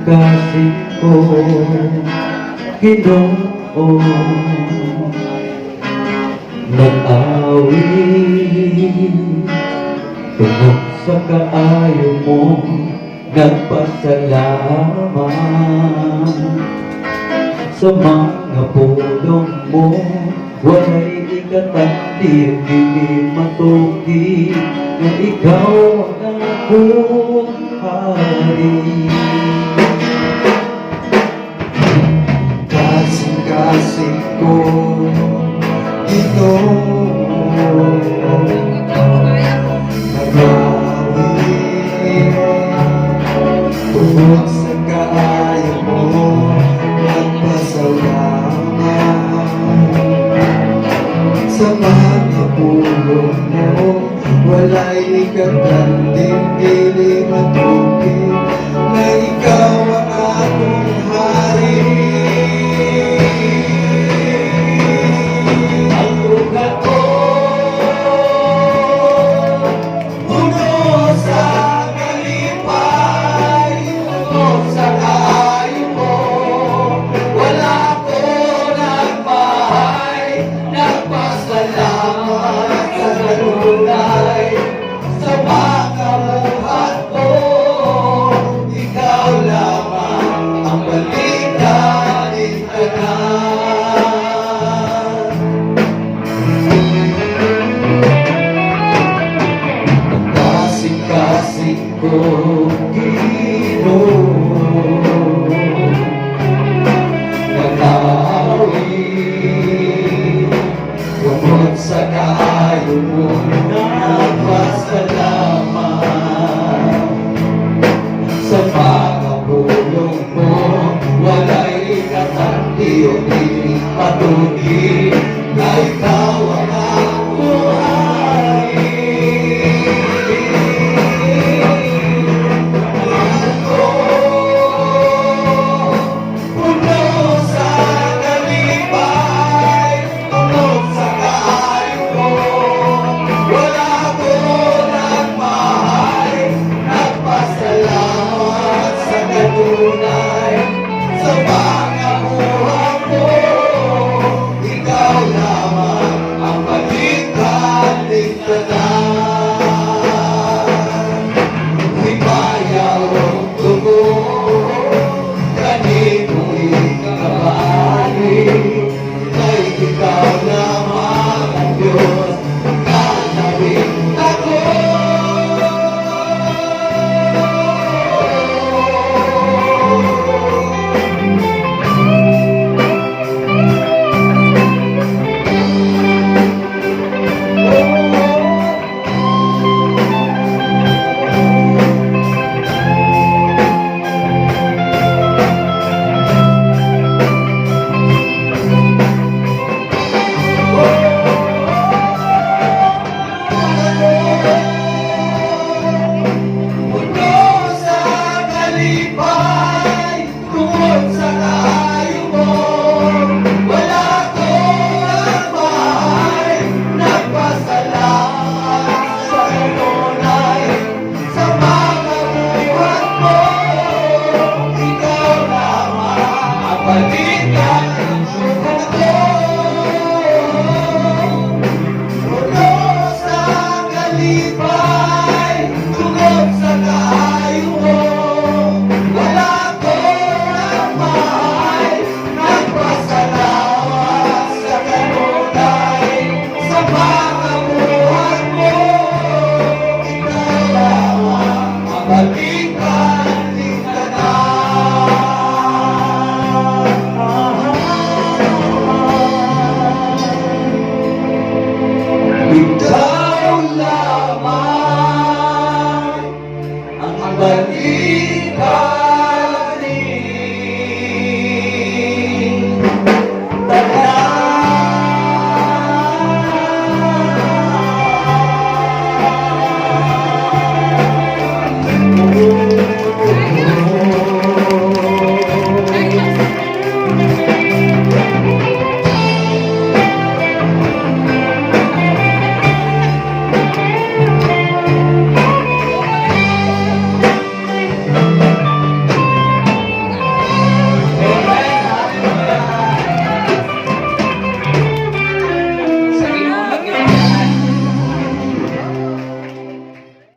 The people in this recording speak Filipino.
kasing-kasing ko, Ginoo. Nag-awit tungkol sa kaayo mo, nagpasalamat sa mga pulong mo. Wala'y ikatandi, hindi matuki na ikaw ang akong hari. Kasing-kasing ko, Ginoo. Nag-awit tungkol sa kaayo mo, nagpasalamat sa mga pulong mo. Wala'y ikatanding, dili matuki na ikaw ang akong hari. Ang ugat ko Puno sa kalipay, puno sa kaayo mo. Wala ko nagmahay, nagpasalamat sa kanunay. Sa mga buhat ko, ikaw lamang ang balik-balikan. Kasing-kasing ko, Ginoo. Nag-awit tungkol sa kaayo mo, nagpasalamat sa mga pulong mo. Wala'y katandi o di patugi na ikaw ang akong hari. Puno sa kalipay, puno sa kaayo mo. Wala ko nagmahay, nagpasalamat sa kanunay. Sa mga buhat mo, ikaw lamang ang balik-balikan. Himayaw ang dugo, kanino'y kabali, kay ikaw lamang ang Diyos, kalawin ako. Puno sa kalipay, tungkol sa kaayo mo. Wala ko nagmahay, nagpasalamat sa kanunay. Sa mga buhat mo, ikaw lamang ang balikan ko. Puno sa kalipay, tungkol sa kaayo mo. Wala ko nagmahay, nagpasalamat sa kanunay. Sa mga buhat mo, ikaw lamang ang balik-balikan. Ikaw lamang ang balikan.